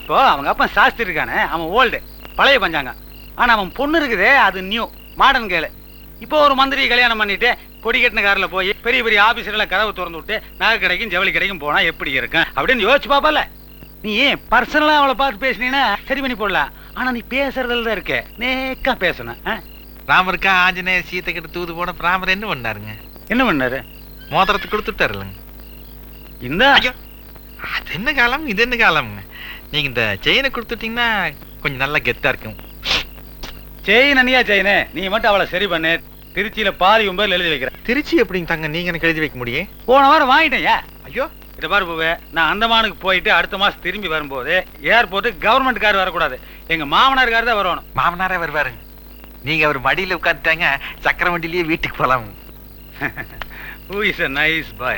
இப்போ அவங்க அப்பா சாஸ்திரி இருக்கானே, அவன் ஓல்டு பழைய பஞ்சாங்க. ஆனா அவன் பொண்ணு இருக்குதே அது நியூ மாடர்ன் கேளு. இப்போ ஒரு மந்திரி கல்யாணம் பண்ணிட்டு கொடி கட்டின காரில் போய் பெரிய பெரிய ஆபீஸர்ல கதவை திறந்து விட்டு நகை கடைக்கும் ஜவுளி கடைக்கும் போனா எப்படி இருக்கும் அப்படின்னு யோசிச்சு பாப்பல. நீ பர்சனலா அவளை பார்த்து பேசினீங்கன்னா சரி பண்ணி போடலாம். ஆனா நீ பேசுறதுல தான் இருக்க, நேக்கா பேசணும். ராமருக்கா ஆஞ்சநேயர் சீத்தை கிட்ட தூது போன ராமர் என்ன பண்ணாருங்க? என்ன பண்ணாரு? மோதிரத்தை கொடுத்துட்டாருலங்க. இந்த ஐயோ, அது என்ன காலம் இது என்ன காலம்ங்க? நீங்க இந்த செயினை கொடுத்துட்டீங்கன்னா கொஞ்சம் நல்லா கெத்தா இருக்கும். செயின் அண்ணியா செயினு, நீ மட்டும் அவளை சரி பண்ணு. திருச்சியில பாதி 9 எழுதி வைக்கிறேன். திருச்சி எப்படிங்க தங்க நீங்க எனக்கு எழுதி வைக்க முடியும்? போன வாரம் வாங்கிட்டேன். ஐயோ, இதை பாரு பூவே, நான் அந்தமானுக்கு போயிட்டு அடுத்த மாசம் திரும்பி வரும்போது ஏர்போர்ட்டு கவர்மெண்ட் கார் வரக்கூடாது, எங்க மாமனார் கார் தான் வரணும். மாமனாரே வருவாருங்க. நீங்க அவர் மடியில உட்காந்துட்டாங்க, சக்கர வண்டியிலேயே வீட்டுக்கு போலாம். Who is a nice boy,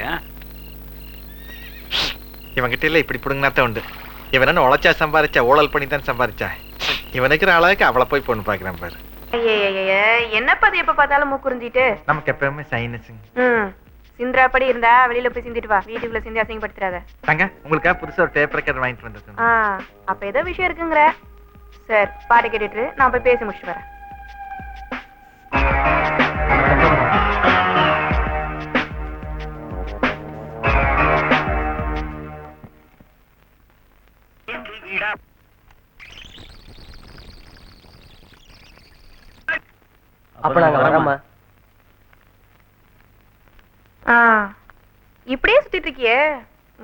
இவங்கிட்ட இல்ல இப்படி பிடுங்கினாத்தான் உண்டு. இவன் என்ன உழைச்சா சம்பாதிச்சா, ஊழல் பண்ணி தான் சம்பாதிச்சா. இவன் இருக்கிற அளவுக்கு அவளை போய் பொண்ணு பாக்குறான் பாரு. என்னப்பா அது எப்ப பார்த்தாலும் மூக்குறிஞ்சிட்டு? நமக்கு எப்பவுமே சைனஸுங்க. சிந்திராப்படி இருந்தா வெளியில போய் சிந்திட்டு வா, வீட்டுக்குள்ள சிந்தி அசிங்கப்படுத்துறாத. தங்க உங்களுக்காக புதுசா ஒரு டேப் ரெக்கார்டர் வாங்கிட்டு வந்திருக்கேன். அப்ப ஏதோ விஷயம் இருக்குங்கிற. சார் பாட்டு கேட்டுட்டு நான் போய் பேசி முடிச்சுட்டு வரேன். அப்ப நாங்க வரமா? இப்படியே சுத்திட்டு இருக்கியே,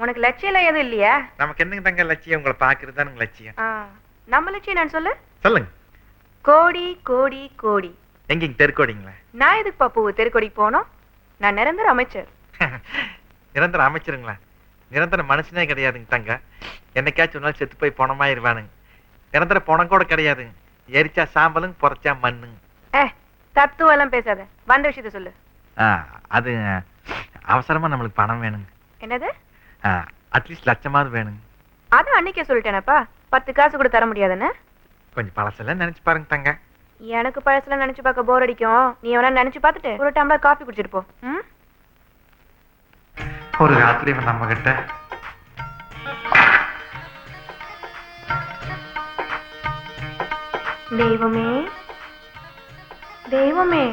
உனக்கு லட்சியம் எல்லாம் எதுவும் இல்லையா? நமக்கு என்னங்க தங்க லட்சியம்? உங்களை பாக்குறது தான் லட்சியம். நம்ம லட்சியம் நான் சொல்லு. சொல்லுங்க. கோடி கோடி கோடி. எங்க தெருக்கோடிங்களா? நான் எதுக்கு பாப்பு தெருக்கோடிக்கு போனோம்? நான் நிரந்தர அமைச்சர். நிரந்தர அமைச்சருங்களா? நிரந்தர மனுஷனே கிடையாதுங்க தங்க. என்னைக்காச்சும் ஒரு நாள் செத்து போய் பணமாயிருவானுங்க. நிரந்தர பணம் கூட கிடையாதுங்க. எரிச்சா சாம்பலுங்க, பொறைச்சா மண்ணுங்க. தத்துவம் எல்லாம் பேசாத, வந்த விஷயத்த சொல்லு. அது அவசரமா நம்மளுக்கு பணம் வேணுங்க. என்னது? அட்லீஸ்ட் லட்சமாவது வேணுங்க. அதான் அன்னைக்கே சொல்லிட்டேனப்பா, 10 காசு கூட தர முடியாதுன்னு. கொஞ்சம் பழசெல்லாம் நினைச்சு பாருங்க தங்க. எனக்கு பழசெல்லாம் நினைச்சு பார்க்க போர் அடிக்கும். நீ வேணா நினைச்சு பார்த்துட்டு ஒரு டம்ளர் காஃபி குடிச்சிட்டு போ. ஒரு ராத்திரி நம்ம கிட்ட தெய்வமே தெய்வமே,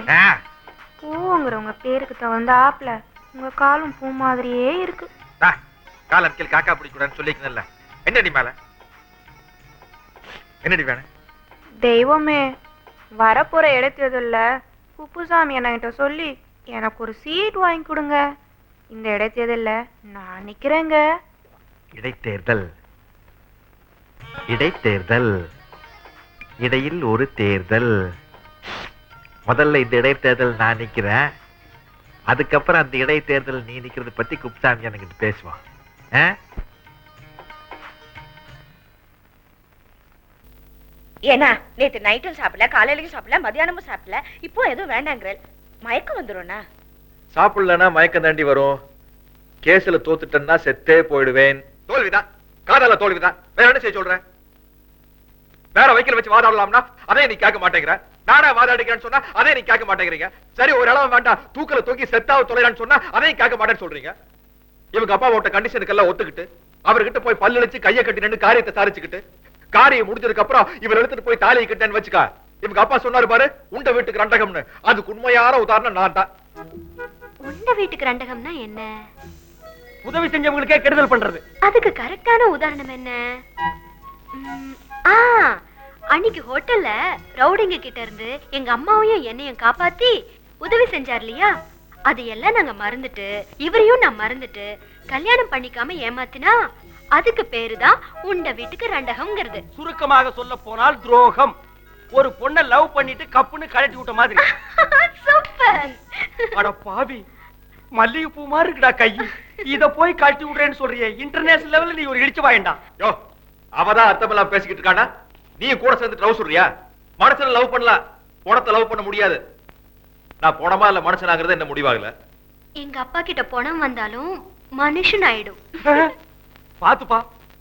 பூங்கிறவங்க பேருக்கு தகுந்த ஆப்ல உங்க காலும் பூ மாதிரியே இருக்கு. கால் அடிக்கல் காக்கா பிடிக்கூடாதுன்னு சொல்லிக்கல. என்னடி மேல என்னடி வேணும்? தெய்வமே, வரப்போற இடைத்தேர்தல்ல குப்புசாமி என்கிட்ட சொல்லி எனக்கு ஒரு சீட் வாங்கி கொடுங்க. இந்த இடைத்தேர்தல்ல நான் நிக்கிறேங்க. இடைத்தேர்தல் இடைத்தேர்தல் இடையில் ஒரு தேர்தல். முதல்ல இந்த இடைத்தேர்தல் நான் நிக்கிறேன், அதுக்கப்புறம் அந்த இடைத்தேர்தல் நீ நிக்கிறது பத்தி குப்சாமி எனக்கு பேசுவான். ஏன்னா நேத்து நைட்டும் சாப்பிடல, காலையிலயும் சாப்பிடல, மதியானமும் சாப்பிடல, இப்போ எதுவும் வேண்டாங்கிற மயக்கம் வந்துரும்னா? சாப்பிடலன்னா மயக்கம் தாண்டி வரும். கேஸ்ல தோத்துட்டேன்னா செத்தே போயிடுவேன். தோல்விதான், காதல தோல்விதான். வேற என்ன செய்ய சொல்றேன்? வேற வைக்கல வச்சு வாதாடலாம்னா அதே நீ கேட்க மாட்டேங்கிற. நானே வாதாடிக்கிறேன்னு சொன்னா அதே நீ கேட்க மாட்டேங்கிறீங்க. சரி ஒரு அளவு வேண்டாம், தூக்கல தூக்கி செத்தாவ தொலைறான்னு சொன்னா அதையும் கேட்க மாட்டேன்னு சொல்றீங்க. இவங்க அப்பா ஓட்ட கண்டிஷனுக்கெல்லாம் ஒத்துக்கிட்டு அவர்கிட்ட போய் பல்லடிச்சு கையை கட்டி நின்று காரியத்தை சாரிச்சுக்கிட்டு காரியம் முடிஞ்சதுக்கு அப்புறம் இவர் எடுத்துட்டு போய் தாலியை கட்டேன்னு வச்சுக்கா. இவங்க அப்பா சொன்னாரு பாரு, உண்ட வீட்டுக்கு ரண்டகம்னு. அதுக்கு உண்மையான உதாரணம் நான் தான். உண்ட வீட்டுக்கு ரண்டகம்னா என்ன? உதவி செஞ்சவங்களுக்கே கெடுதல் பண்றது. அதுக்கு கரெக்டான உதாரணம் என்ன? அன்னைக்கு ஹோட்டல்ல ரவுடிங்க கிட்ட இருந்து எங்க அம்மாவையும் என்னையும் காப்பாத்தி உதவி செஞ்சார் இல்லையா? அது எல்லாம் நாங்க மறந்துட்டு, இவரையும் நான் மறந்துட்டு கல்யாணம் பண்ணிக்காம ஏமாத்தினா அதுக்கு பேருதான் உண்ட வீட்டுக்கு ரண்டகம்ங்கிறது. சுருக்கமாக சொல்ல போனால் துரோகம். ஒரு பொண்ணை லவ் பண்ணிட்டு கப்புன்னு கழட்டி விட்ட மாதிரி. சூப்பர். அட பாவி, மல்லிகை பூ மாதிரி இருக்குடா கை. இத போய் கழட்டி விடுறேன்னு சொல்றியே, இன்டர்நேஷனல் லெவல்ல நீ ஒரு இடிச்சு வாயண்டா. யோ, அவதான் அர்த்தமெல்லாம் பேசிக்கிட்டு இருக்கானா? நீ கூட சேர்ந்து லவ் சொல்றியா? மனுஷனை லவ் பண்ணலாம், பணத்தை லவ் பண்ண முடியாது. நான் பணமா இல்ல மனுஷனாகிறது என்ன முடிவாகல. எங்க அப்பா கிட்ட பணம் வந்தாலும் மனுஷன் ஆயிடும். பாத்துப்பா,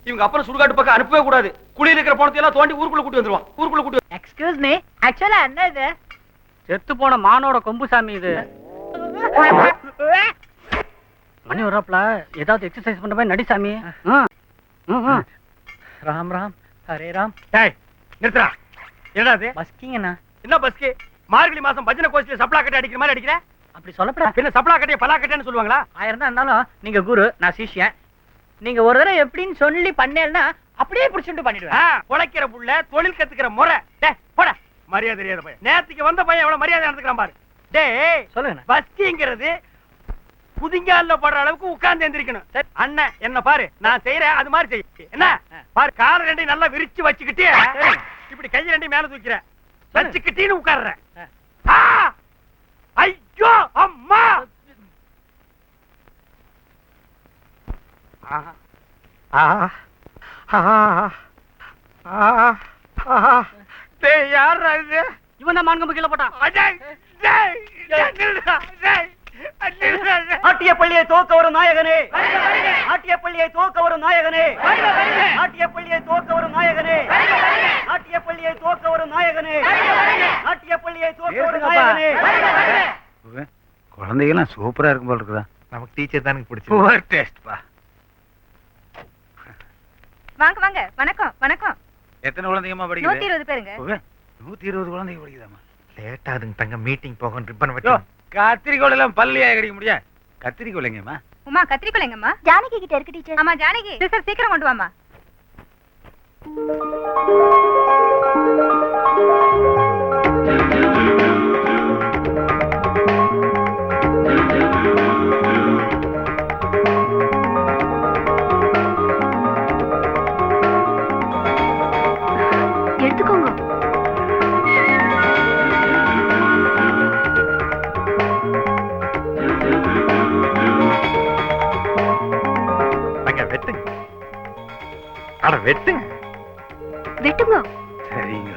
இவங்க அப்புறம் சுடுகாட்டு பக்கம் அனுப்பவே கூடாது. குளியில் இருக்கிற பணத்தை எல்லாம் தோண்டி ஊருக்குள்ள கூட்டி வந்துருவான். ஊருக்குள்ள கூட்டி. எக்ஸ்கியூஸ் மீ, ஆக்சுவலா என்ன இது? செத்து போன மானோட கொம்பு சாமி இது. மணி வரப்பல ஏதாவது எக்ஸசைஸ் பண்ற மாதிரி நடி சாமி. ராம் ராம் ஹரே ராம். டேய் நிறுத்துடா. என்னடா அது? பஸ்கிங்கண்ணா. என்ன பஸ்கி? மார்கழி மாசம் பஜனை கோஷ்டில சப்ளா கட்டை அடிக்கிற மாதிரி அடிக்கிற? அப்படி சொல்லப்படா. பின்ன சப்ளா கட்டைய பலா கட்டைன்னு சொல்லுவாங்களா? 1000 தான் இருந்தாலும் நீங்க குரு, நான் சிஷ்யன். நீங்க ஒரு தடவை எப்படின்னு சொல்லி பண்ணேன்னா அப்படியே பிடிச்சிட்டு பண்ணிடுவேன். உழைக்கிற புள்ள தொழில் கத்துக்கிற முறை. டேய் போட. மரியாதை தெரியாத பையன். நேத்துக்கு வந்த பையன் எவ்வளவு மரியாதை நடந்துக்கிறான் பாரு. டேய் சொல்லுங்க. பஸ்கிங்கிறது புதிங்கால போடுற அளவுக்கு உட்கார்ந்து எந்திரிக்கணும். அண்ணன் என்ன பாரு, நான் செய்யறேன் அது மாதிரி செய். என்ன பாரு, கால ரெண்டையும் நல்லா விரிச்சு வச்சுக்கிட்டு இப்படி கை ரெண்டையும் மேல தூக்கிற வச்சுக்கிட்டீன்னு உட்கார்ற. ஐயோ அம்மா. யார் இது? இவன் தான் மான்கம்பு கீழே போட்டான். ஆட்டிய பள்ளியை தோக்க ஒரு நாயகனே, ஆட்டிய பள்ளியை தோக்க ஒரு நாயகனே, ஆட்டிய பள்ளியை தோக்க ஒரு நாயகனே, ஆட்டிய பள்ளியை தோக்க ஒரு நாயகனே, ஆட்டிய பள்ளியை தோக்க ஒரு நாயகனே. குழந்தைகள்லாம் சூப்பரா இருக்கும் போல இருக்குதா? நமக்கு டீச்சர் தானே பிடிச்சது. டேஸ்ட்பா. வாங்க வாங்க. வணக்கம் வணக்கம். எத்தனை குழந்தைங்கம்மா படிக்குது? 120 பேருங்க. 120 குழந்தைங்க படிக்குதாமா? லேட் ஆகுதுங்க தங்க, மீட்டிங் போக ரிப்பன் யோ, வச்சு. கத்திரிக்கோள் எல்லாம் பல்லியா கடிக்க முடியாது. கத்திரிக்கோளைங்கம்மா. உமா கத்திரிக்கோளைங்கம்மா. ஜானகி கிட்ட இருக்கு டீச்சர். ஆமா ஜானகி. சிஸ்டர் சீக்கிரம் கொண்டு வாமா. எடுத்துக்கோங்க. தங்க வெட்டுங்க. அட வெட்டுங்க. வெட்டுங்க. சரிங்க.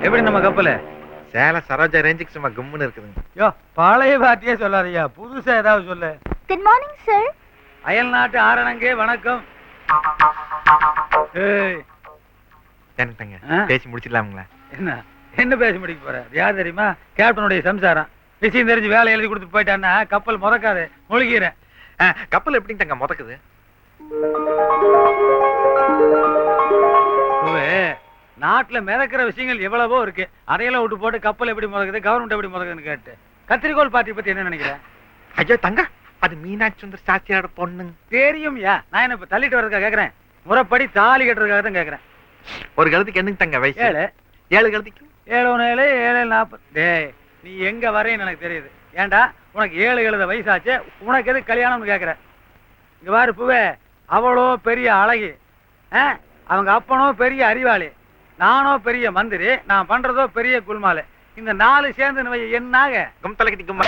எப்படி நம்ம கப்பல? சேல சரோஜா ரேஞ்சுக்கு சும்மா கும்முன்னு இருக்குதுங்க. யோ, பழைய பாட்டியே சொல்லாதயா, புதுசா ஏதாவது சொல்லு. Good morning sir. அயல் நாட்டு ஆரணங்கே வணக்கம். ஏய், எனக்கு தங்க ஆ? பேசி முடிச்சிடலாமுங்களா? என்ன என்ன பேசி முடிக்க போற? யார் தெரியுமா? கேப்டனுடைய சம்சாரம். விஷயம் தெரிஞ்சு வேலை எழுதி கொடுத்துட்டு போயிட்டான்னா கப்பல் முதக்காது, முழுகிறேன். கப்பல் எப்படிங்க தங்க முதக்குது? நாட்டுல மிதக்கிற விஷயங்கள் எவ்வளவோ இருக்கு. அதையெல்லாம் விட்டு போட்டு கப்பல் எப்படி முதக்குது, கவர்மெண்ட் எப்படி முதக்குதுன்னு கேட்டு கத்திரிக்கோள் பார்ட்டி பத்தி என்ன நினைக்கிறேன்? ஐயோ தங்க, அது மீனாட்சி சுந்தர் சாஸ்திரியோட பொண்ணுங்க. தெரியும் யா, நான் என்ன இப்ப தள்ளிட்டு வர்றதுக்காக கேக்குறேன். முறைப்படி தாலி கட்டுறதுக்காக தான் கேக்குறேன். ஒரு கழுத்துக்கு என்னங்க தங்க வயசு? 7 7 கழுத்துக்கு 7 7 40. டேய், நீ எங்க வரேன்னு எனக்கு தெரியுது. ஏன்டா உனக்கு 7 எழுத வயசாச்சு, உனக்கு எது கல்யாணம்னு கேக்குற? இங்க பாரு பூவே, அவளோ பெரிய அழகி, அவங்க அப்பனோ பெரிய அறிவாளி, நானோ பெரிய மந்திரி, நான் பண்றதோ பெரிய குல்மாலு. இந்த 4 சேர்ந்து என்னாக கும் தலைக்கட்டி கும்மா.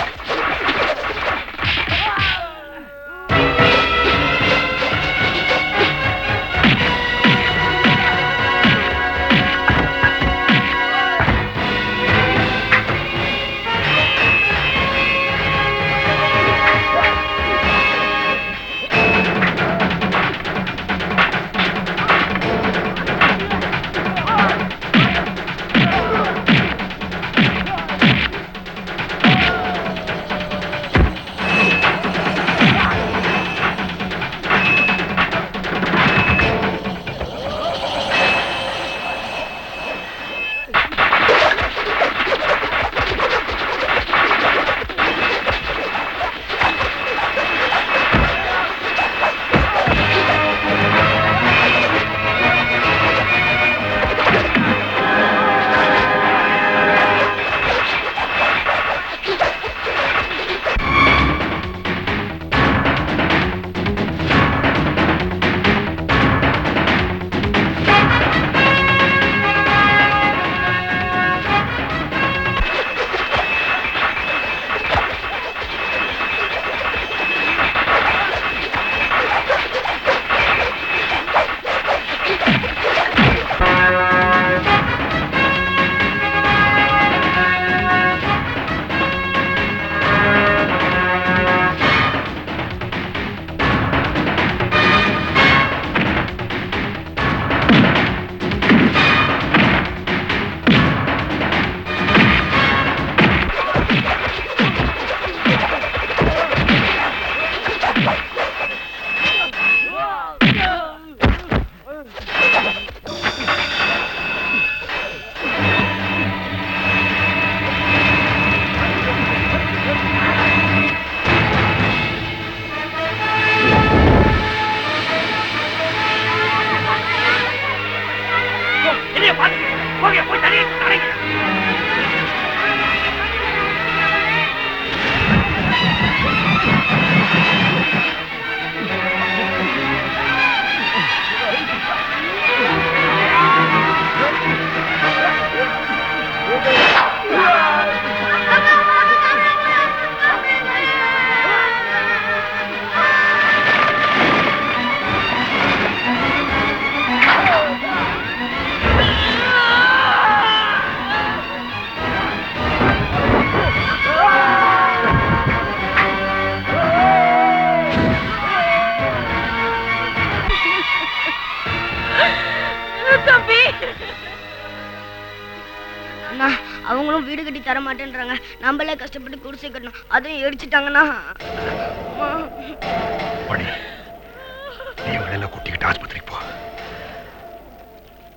கட்டி தர மாட்டேன்றாங்க. நம்மளே கஷ்டப்பட்டு குடிசை கட்டணும், அதையும் எரிச்சிட்டாங்கன்னா. நீ வெளியில கூட்டிக்கிட்டு ஆஸ்பத்திரிக்கு போ.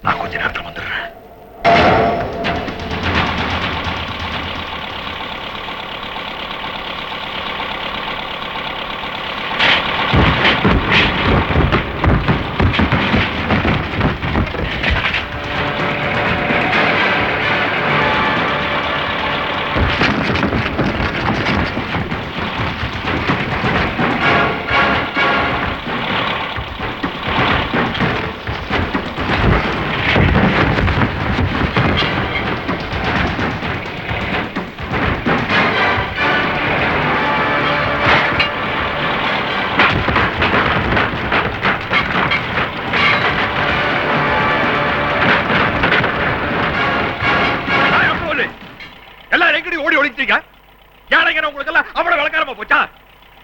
நான் கொஞ்ச நேரத்தில் வந்துடுறேன்.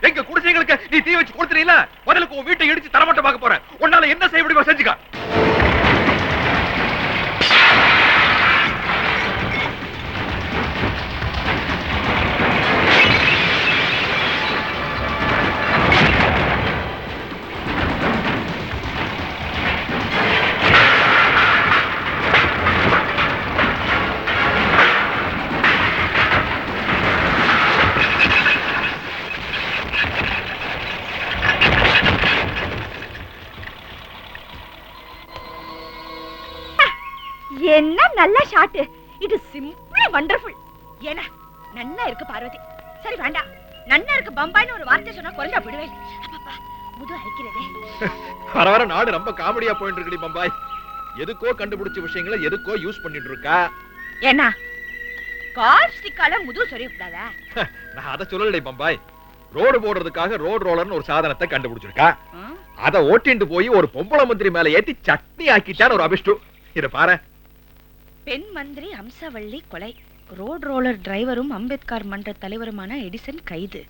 எங்க குடிசைகளுக்கு நீ தீ வச்சு கொடுத்துறீல, முதலுக்கு உன் வீட்டை இடிச்சு தரமட்டம் பார்க்க போறேன். உன்னால என்ன செய்ய முடியுமோ செஞ்சுக்க. என்ன நல்ல ஷாட். இது சிம்பிளி வண்டர்ஃபுல். ஏனா நன்னா இருக்கு பார்வதி. சரி வேண்டாம், நன்னா இருக்கு பம்பாய்னு ஒரு வார்த்தை சொன்னா குறைஞ்சா விடுவேன். அப்பப்பா முது அரைக்கிறதே. வர வர நாடு ரொம்ப காமெடியா போயிட்டு இருக்குடி பம்பாய். எதுக்கோ கண்டுபிடிச்ச விஷயங்களை எதுக்கோ யூஸ் பண்ணிட்டு இருக்கா. ஏனா காஸ்டிக்கால முது சரி விடாதா? நான் அத சொல்லலை பம்பாய். ரோடு போடுறதுக்காக ரோட் ரோலர்னு ஒரு சாதனத்தை கண்டுபிடிச்சிருக்கா. அத ஓட்டிட்டு போய் ஒரு பொம்பளை மந்திரி மேல ஏத்தி சட்னி ஆக்கிட்டான் ஒரு அபிஷ்டு. இத பாரு. பெண் மந்திரி அம்சவள்ளி கொலை. ரோட் ரோலர் டிரைவரும் அம்பேத்கர் மன்ற தலைவருமான எடிசன் கைது.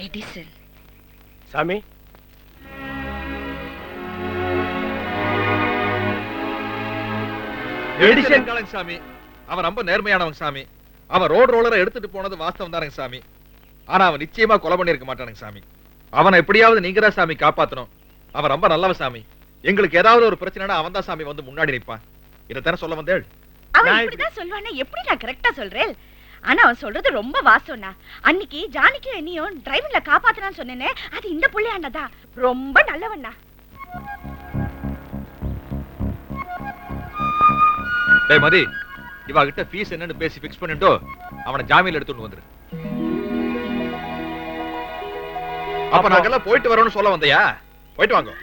எடிசன் சாமி, எடிசன் காலங்க சாமி. அவன் ரொம்ப நேர்மையானவன் சாமி. அவன் ரோட் ரோலரை எடுத்துட்டு போனது வாஸ்தவம் தானங்க சாமி. ஆனா அவன் நிச்சயமா கொலை பண்ணிருக்க மாட்டானுங்க சாமி. அவனை எப்படியாவது நீங்க தான் சாமி காப்பாத்தணும். அவன் ரொம்ப நல்லவன் சாமி. எங்களுக்கு ஏதாவது ஒரு பிரச்சனைனா அவன் தான் சாமி வந்து முன்னாடி நிப்பான். இதத்தான சொல்ல வந்தேள். அவன் இப்படிதான் சொல்வானே, எப்படி நான் கரெக்டா சொல்றேன்? ஆனா அவன் சொல்றது ரொம்ப வாசம்னா. அன்னைக்கு ஜானிக்கு என்னையும் டிரைவர்ல காப்பாத்தனான்னு சொன்னேனே, அது இந்த புள்ளையாண்டதா. ரொம்ப நல்லவண்ணா. டேய் மதி, இவா கிட்ட ஃபீஸ் என்னன்னு பேசி ஃபிக்ஸ் பண்ணிட்டு அவனை ஜாமீன்ல எடுத்துட்டு வந்துரு. அப்ப நாங்கெல்லாம் போயிட்டு வரோம்னு சொல்ல வந்தையா? போயிட்டு வாங்க.